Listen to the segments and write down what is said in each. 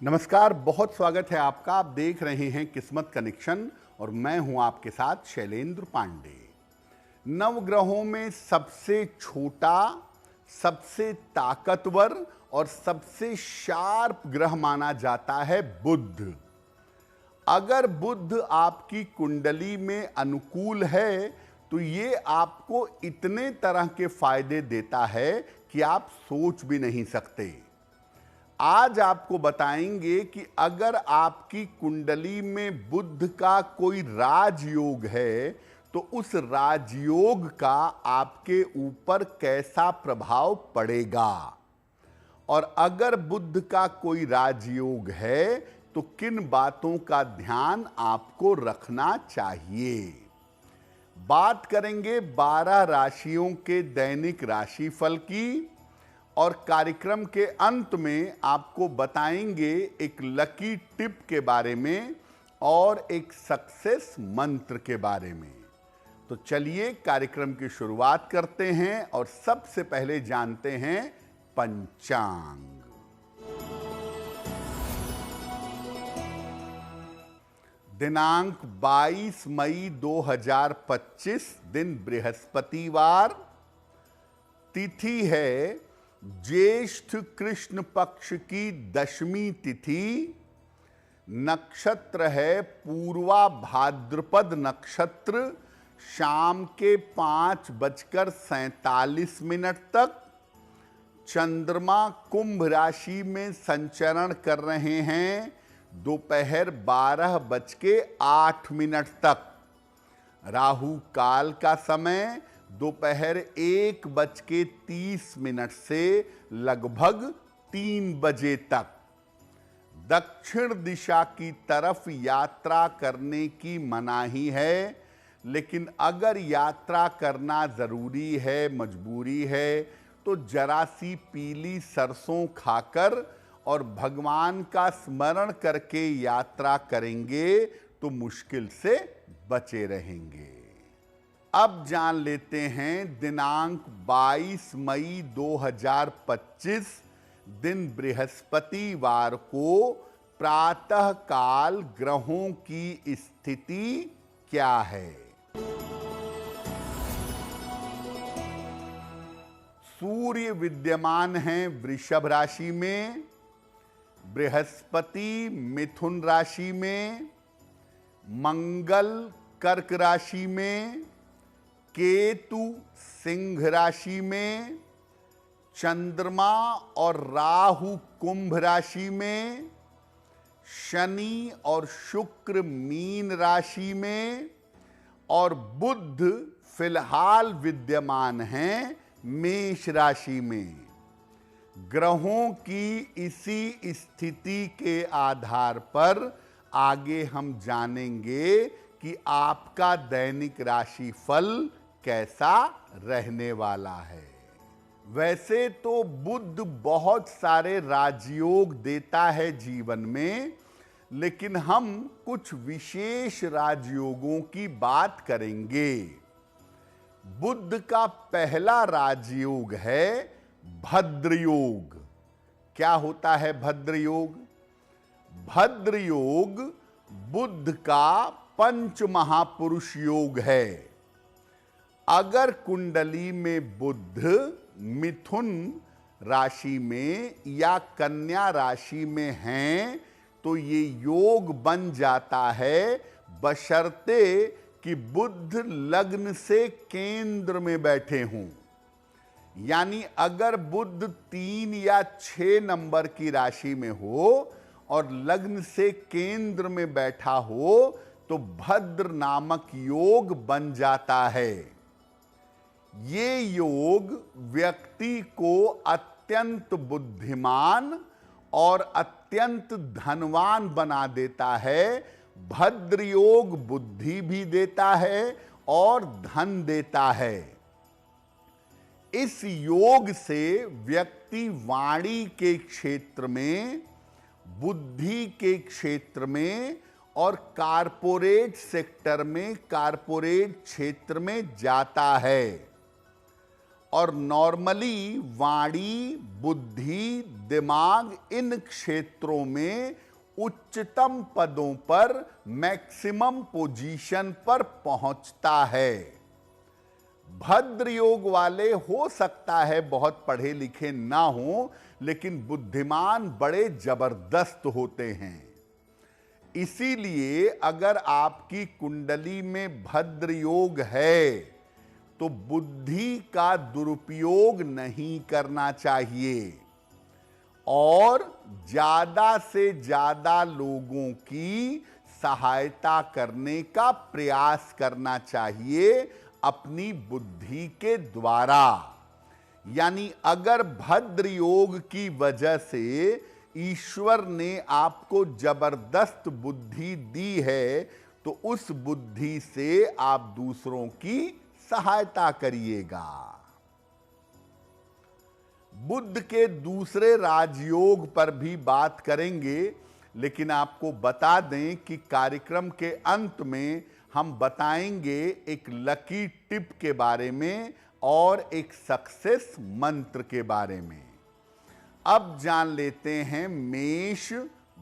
नमस्कार, बहुत स्वागत है आपका। आप देख रहे हैं किस्मत कनेक्शन और मैं हूं आपके साथ शैलेंद्र पांडे। नवग्रहों में सबसे छोटा, सबसे ताकतवर और सबसे शार्प ग्रह माना जाता है बुध। अगर बुध आपकी कुंडली में अनुकूल है तो ये आपको इतने तरह के फायदे देता है कि आप सोच भी नहीं सकते। आज आपको बताएंगे कि अगर आपकी कुंडली में बुध का कोई राजयोग है तो उस राजयोग का आपके ऊपर कैसा प्रभाव पड़ेगा, और अगर बुध का कोई राजयोग है तो किन बातों का ध्यान आपको रखना चाहिए। बात करेंगे 12 राशियों के दैनिक राशिफल की, और कार्यक्रम के अंत में आपको बताएंगे एक लकी टिप के बारे में और एक सक्सेस मंत्र के बारे में। तो चलिए कार्यक्रम की शुरुआत करते हैं और सबसे पहले जानते हैं पंचांग। दिनांक 22 मई 2025, दिन बृहस्पतिवार, तिथि है ज्येष्ठ कृष्ण पक्ष की दशमी तिथि, नक्षत्र है पूर्वा भाद्रपद नक्षत्र, शाम के 5:47 तक। चंद्रमा कुंभ राशि में संचरण कर रहे हैं दोपहर 12:08 तक। राहु काल का समय दोपहर 1:30 से लगभग 3 बजे तक। दक्षिण दिशा की तरफ यात्रा करने की मनाही है, लेकिन अगर यात्रा करना जरूरी है, मजबूरी है, तो जरा सी पीली सरसों खाकर और भगवान का स्मरण करके यात्रा करेंगे तो मुश्किल से बचे रहेंगे। अब जान लेते हैं दिनांक 22 मई 2025, दिन बृहस्पतिवार को प्रातः काल ग्रहों की स्थिति क्या है। सूर्य विद्यमान हैं वृषभ राशि में, बृहस्पति मिथुन राशि में, मंगल कर्क राशि में, केतु सिंह राशि में, चंद्रमा और राहु कुंभ राशि में, शनि और शुक्र मीन राशि में, और बुध फिलहाल विद्यमान हैं मेष राशि में। ग्रहों की इसी स्थिति के आधार पर आगे हम जानेंगे कि आपका दैनिक राशिफल कैसा रहने वाला है। वैसे तो बुध बहुत सारे राजयोग देता है जीवन में, लेकिन हम कुछ विशेष राजयोगों की बात करेंगे। बुध का पहला राजयोग है भद्र योग। क्या होता है भद्र योग? भद्र योग बुध का पंच महापुरुष योग है। अगर कुंडली में बुध मिथुन राशि में या कन्या राशि में हैं तो ये योग बन जाता है, बशर्ते कि बुध लग्न से केंद्र में बैठे हों। यानी अगर बुध 3 या 6 नंबर की राशि में हो और लग्न से केंद्र में बैठा हो तो भद्र नामक योग बन जाता है। ये योग व्यक्ति को अत्यंत बुद्धिमान और अत्यंत धनवान बना देता है। भद्र योग बुद्धि भी देता है और धन देता है। इस योग से व्यक्ति वाणी के क्षेत्र में, बुद्धि के क्षेत्र में और कारपोरेट सेक्टर में, कारपोरेट क्षेत्र में जाता है। और नॉर्मली वाणी, बुद्धि, दिमाग इन क्षेत्रों में उच्चतम पदों पर, मैक्सिमम पोजीशन पर पहुंचता है। भद्र योग वाले हो सकता है बहुत पढ़े लिखे ना हो, लेकिन बुद्धिमान बड़े जबरदस्त होते हैं। इसीलिए अगर आपकी कुंडली में भद्र योग है तो बुद्धि का दुरुपयोग नहीं करना चाहिए और ज्यादा से ज्यादा लोगों की सहायता करने का प्रयास करना चाहिए अपनी बुद्धि के द्वारा। यानी अगर भद्र योग की वजह से ईश्वर ने आपको जबरदस्त बुद्धि दी है तो उस बुद्धि से आप दूसरों की सहायता करिएगा। बुध के दूसरे राजयोग पर भी बात करेंगे, लेकिन आपको बता दें कि कार्यक्रम के अंत में हम बताएंगे एक लकी टिप के बारे में और एक सक्सेस मंत्र के बारे में। अब जान लेते हैं मेष,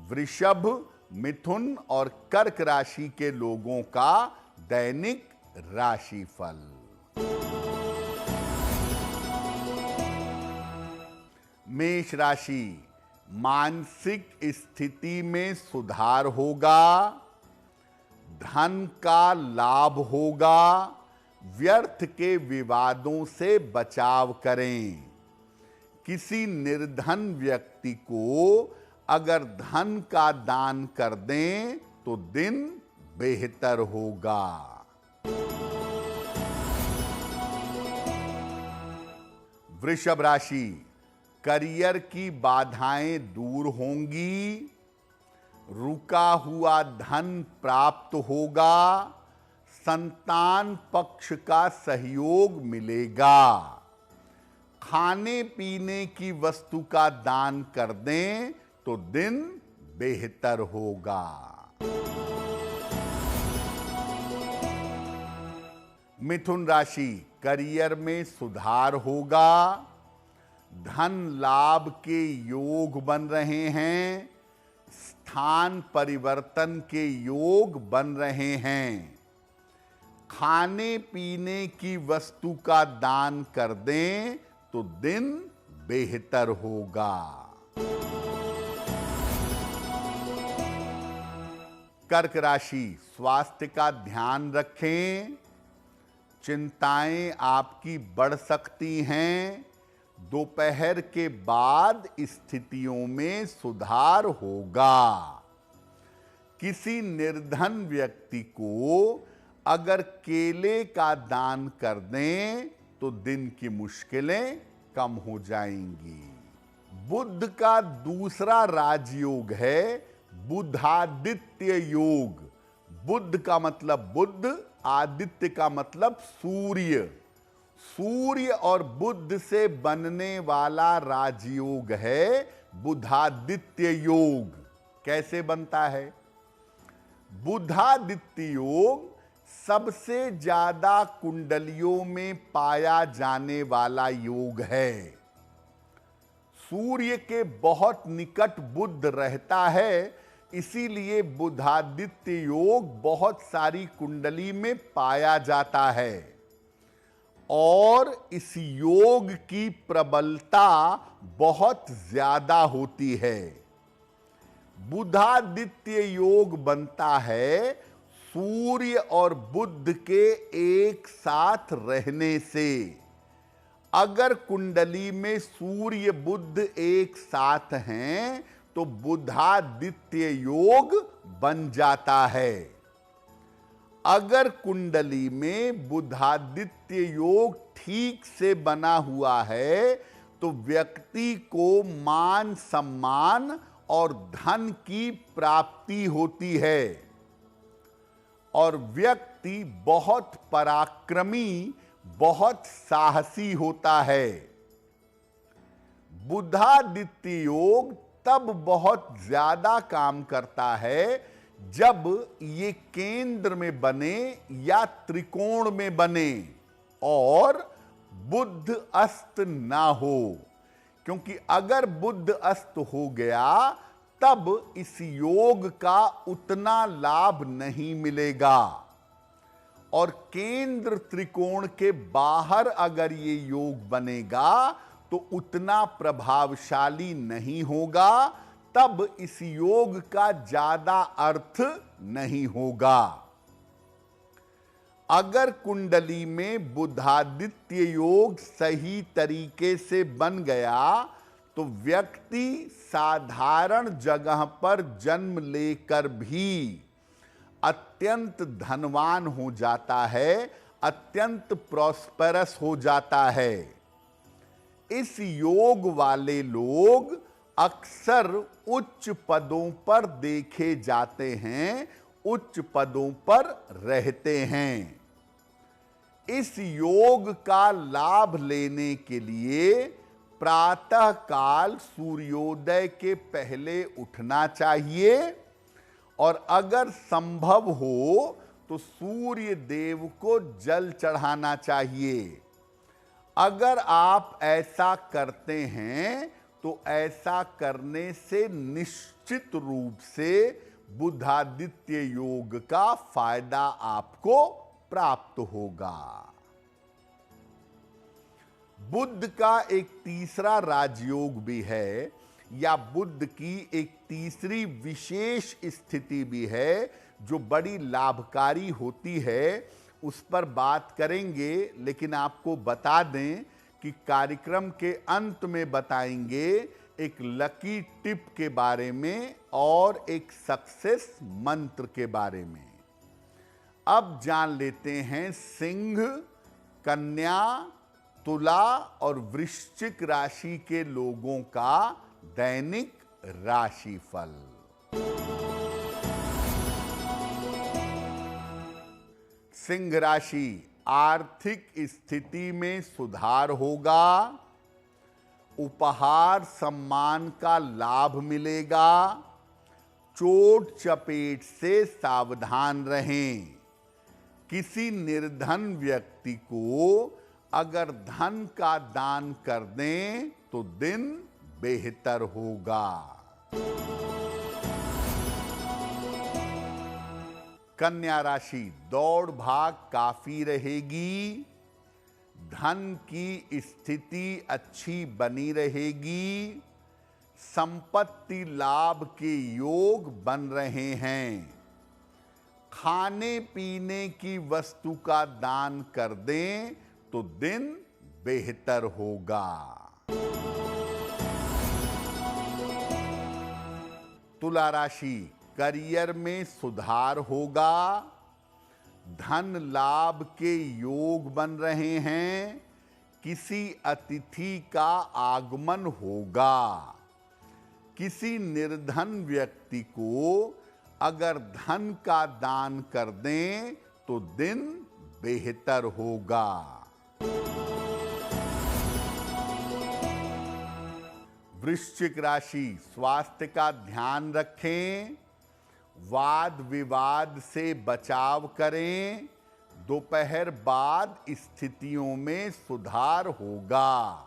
वृषभ, मिथुन और कर्क राशि के लोगों का दैनिक राशिफल। मेष राशि, मानसिक स्थिति में सुधार होगा, धन का लाभ होगा, व्यर्थ के विवादों से बचाव करें। किसी निर्धन व्यक्ति को अगर धन का दान कर दें तो दिन बेहतर होगा। वृषभ राशि, करियर की बाधाएं दूर होंगी, रुका हुआ धन प्राप्त होगा, संतान पक्ष का सहयोग मिलेगा। खाने पीने की वस्तु का दान कर दें तो दिन बेहतर होगा। मिथुन राशि, करियर में सुधार होगा, धन लाभ के योग बन रहे हैं, स्थान परिवर्तन के योग बन रहे हैं। खाने पीने की वस्तु का दान कर दें तो दिन बेहतर होगा। कर्क राशि, स्वास्थ्य का ध्यान रखें, चिंताएं आपकी बढ़ सकती हैं। दोपहर के बाद स्थितियों में सुधार होगा। किसी निर्धन व्यक्ति को अगर केले का दान कर दें तो दिन की मुश्किलें कम हो जाएंगी। बुध का दूसरा राजयोग है बुधादित्य योग। बुध का मतलब बुध, आदित्य का मतलब सूर्य। सूर्य और बुध से बनने वाला राजयोग है बुधादित्य योग। कैसे बनता है? बुधादित्य योग सबसे ज्यादा कुंडलियों में पाया जाने वाला योग है। सूर्य के बहुत निकट बुध रहता है, इसीलिए बुधादित्य योग बहुत सारी कुंडली में पाया जाता है और इस योग की प्रबलता बहुत ज्यादा होती है। बुधादित्य योग बनता है सूर्य और बुध के एक साथ रहने से। अगर कुंडली में सूर्य बुध एक साथ हैं तो बुधादित्य योग बन जाता है। अगर कुंडली में बुधादित्य योग ठीक से बना हुआ है तो व्यक्ति को मान सम्मान और धन की प्राप्ति होती है और व्यक्ति बहुत पराक्रमी, बहुत साहसी होता है। बुधादित्य योग तब बहुत ज्यादा काम करता है जब ये केंद्र में बने या त्रिकोण में बने और बुध अस्त ना हो, क्योंकि अगर बुध अस्त हो गया तब इस योग का उतना लाभ नहीं मिलेगा। और केंद्र त्रिकोण के बाहर अगर ये योग बनेगा तो उतना प्रभावशाली नहीं होगा, तब इस योग का ज्यादा अर्थ नहीं होगा। अगर कुंडली में बुधादित्य योग सही तरीके से बन गया तो व्यक्ति साधारण जगह पर जन्म लेकर भी अत्यंत धनवान हो जाता है, अत्यंत प्रॉस्पेरस हो जाता है। इस योग वाले लोग अक्सर उच्च पदों पर देखे जाते हैं, उच्च पदों पर रहते हैं। इस योग का लाभ लेने के लिए प्रातः काल सूर्योदय के पहले उठना चाहिए और अगर संभव हो तो सूर्य देव को जल चढ़ाना चाहिए। अगर आप ऐसा करते हैं तो ऐसा करने से निश्चित रूप से बुधादित्य योग का फायदा आपको प्राप्त होगा। बुध का एक तीसरा राजयोग भी है, या बुध की एक तीसरी विशेष स्थिति भी है जो बड़ी लाभकारी होती है। उस पर बात करेंगे, लेकिन आपको बता दें कि कार्यक्रम के अंत में बताएंगे एक लकी टिप के बारे में और एक सक्सेस मंत्र के बारे में। अब जान लेते हैं सिंह, कन्या, तुला और वृश्चिक राशि के लोगों का दैनिक राशिफल। सिंह राशि, आर्थिक स्थिति में सुधार होगा, उपहार सम्मान का लाभ मिलेगा, चोट चपेट से सावधान रहें। किसी निर्धन व्यक्ति को अगर धन का दान कर दें तो दिन बेहतर होगा। कन्या राशि, दौड़ भाग काफी रहेगी, धन की स्थिति अच्छी बनी रहेगी, संपत्ति लाभ के योग बन रहे हैं। खाने पीने की वस्तु का दान कर दें तो दिन बेहतर होगा। तुला राशि, करियर में सुधार होगा, धन लाभ के योग बन रहे हैं, किसी अतिथि का आगमन होगा। किसी निर्धन व्यक्ति को अगर धन का दान कर दें तो दिन बेहतर होगा। वृश्चिक राशि, स्वास्थ्य का ध्यान रखें, वाद विवाद से बचाव करें, दोपहर बाद स्थितियों में सुधार होगा।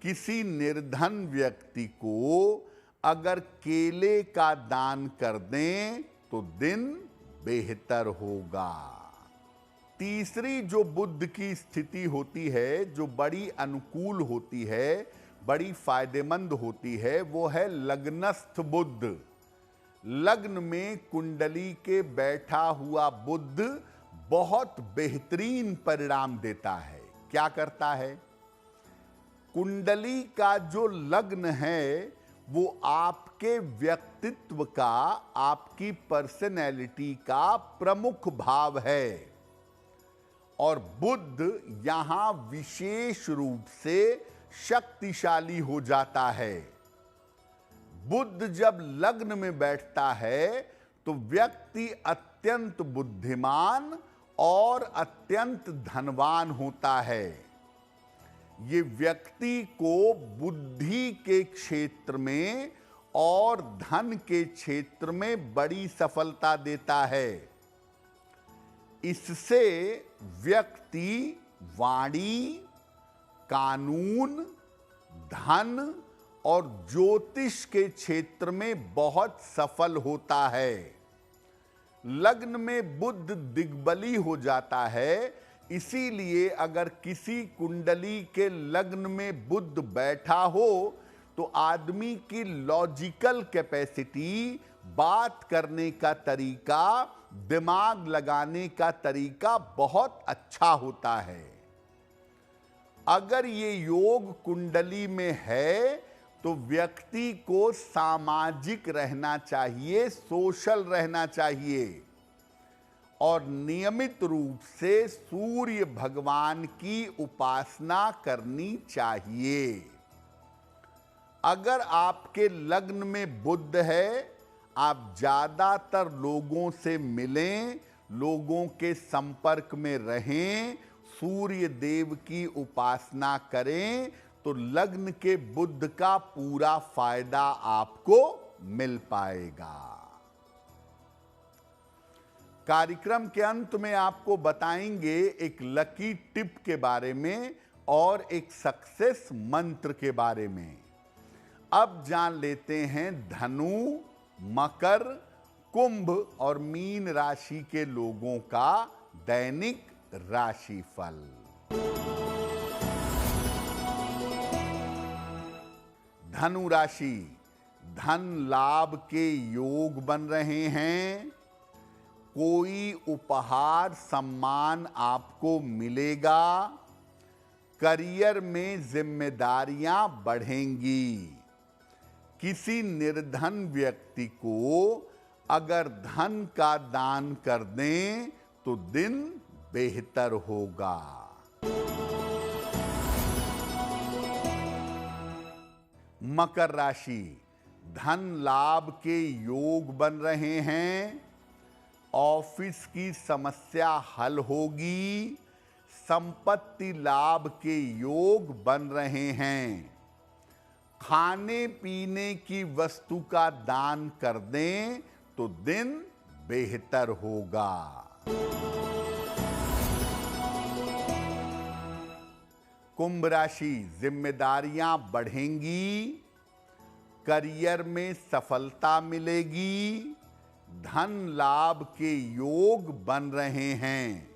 किसी निर्धन व्यक्ति को अगर केले का दान कर दें तो दिन बेहतर होगा। तीसरी जो बुध की स्थिति होती है, जो बड़ी अनुकूल होती है, बड़ी फायदेमंद होती है, वो है लग्नस्थ बुध। लग्न में कुंडली के बैठा हुआ बुध बहुत बेहतरीन परिणाम देता है। क्या करता है? कुंडली का जो लग्न है वो आपके व्यक्तित्व का, आपकी पर्सनैलिटी का प्रमुख भाव है, और बुध यहां विशेष रूप से शक्तिशाली हो जाता है। बुध जब लग्न में बैठता है तो व्यक्ति अत्यंत बुद्धिमान और अत्यंत धनवान होता है। ये व्यक्ति को बुद्धि के क्षेत्र में और धन के क्षेत्र में बड़ी सफलता देता है। इससे व्यक्ति वाणी, कानून, धन और ज्योतिष के क्षेत्र में बहुत सफल होता है। लग्न में बुध दिग्बली हो जाता है, इसीलिए अगर किसी कुंडली के लग्न में बुध बैठा हो तो आदमी की लॉजिकल कैपेसिटी, बात करने का तरीका, दिमाग लगाने का तरीका बहुत अच्छा होता है। अगर ये योग कुंडली में है तो व्यक्ति को सामाजिक रहना चाहिए, सोशल रहना चाहिए और नियमित रूप से सूर्य भगवान की उपासना करनी चाहिए। अगर आपके लग्न में बुध है, आप ज्यादातर लोगों से मिलें, लोगों के संपर्क में रहें, सूर्य देव की उपासना करें तो लग्न के बुध का पूरा फायदा आपको मिल पाएगा। कार्यक्रम के अंत में आपको बताएंगे एक लकी टिप के बारे में और एक सक्सेस मंत्र के बारे में। अब जान लेते हैं धनु, मकर, कुंभ और मीन राशि के लोगों का दैनिक राशिफल। धनु राशि, धन लाभ के योग बन रहे हैं। कोई उपहार सम्मान आपको मिलेगा। करियर में जिम्मेदारियां बढ़ेंगी। किसी निर्धन व्यक्ति को अगर धन का दान कर दें तो दिन बेहतर होगा। मकर राशि, धन लाभ के योग बन रहे हैं। ऑफिस की समस्या हल होगी। संपत्ति लाभ के योग बन रहे हैं। खाने पीने की वस्तु का दान कर दें तो दिन बेहतर होगा। कुंभ राशि, जिम्मेदारियां बढ़ेंगी। करियर में सफलता मिलेगी। धन लाभ के योग बन रहे हैं।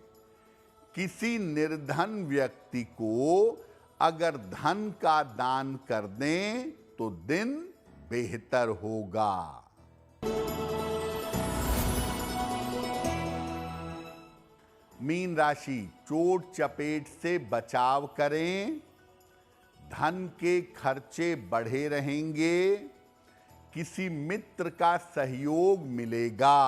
किसी निर्धन व्यक्ति को अगर धन का दान कर दें तो दिन बेहतर होगा। मीन राशि, चोट चपेट से बचाव करें। धन के खर्चे बढ़े रहेंगे। किसी मित्र का सहयोग मिलेगा।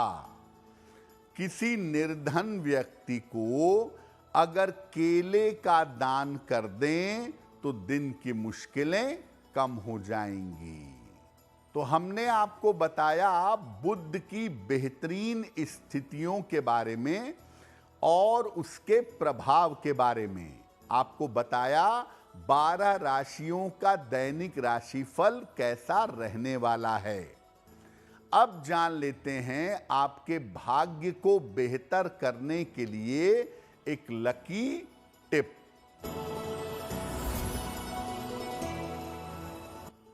किसी निर्धन व्यक्ति को अगर केले का दान कर दें तो दिन की मुश्किलें कम हो जाएंगी। तो हमने आपको बताया बुध की बेहतरीन स्थितियों के बारे में और उसके प्रभाव के बारे में। आपको बताया 12 राशियों का दैनिक राशिफल कैसा रहने वाला है। अब जान लेते हैं आपके भाग्य को बेहतर करने के लिए एक लकी टिप।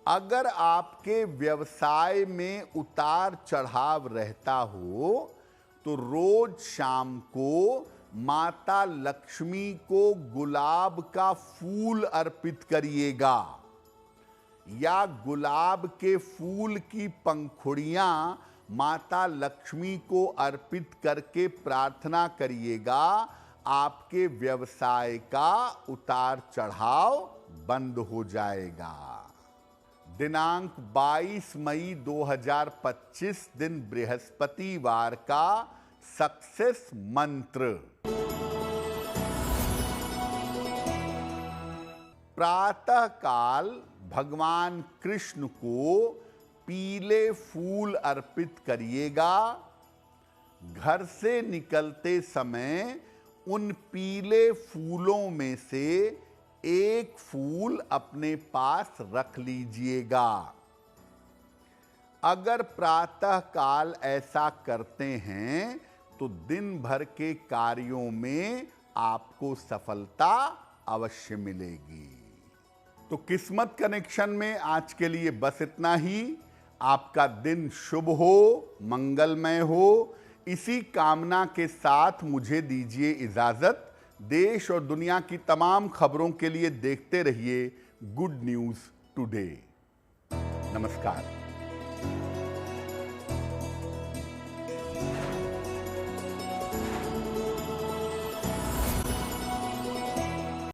अगर आपके व्यवसाय में उतार चढ़ाव रहता हो तो रोज शाम को माता लक्ष्मी को गुलाब का फूल अर्पित करिएगा या गुलाब के फूल की पंखुड़ियां माता लक्ष्मी को अर्पित करके प्रार्थना करिएगा। आपके व्यवसाय का उतार चढ़ाव बंद हो जाएगा। दिनांक 22 मई 2025 दिन बृहस्पतिवार का सक्सेस मंत्र। प्रातः काल भगवान कृष्ण को पीले फूल अर्पित करिएगा। घर से निकलते समय उन पीले फूलों में से एक फूल अपने पास रख लीजिएगा। अगर प्रातः काल ऐसा करते हैं तो दिन भर के कार्यों में आपको सफलता अवश्य मिलेगी। तो किस्मत कनेक्शन में आज के लिए बस इतना ही। आपका दिन शुभ हो, मंगलमय हो, इसी कामना के साथ मुझे दीजिए इजाजत। देश और दुनिया की तमाम खबरों के लिए देखते रहिए गुड न्यूज टुडे। नमस्कार।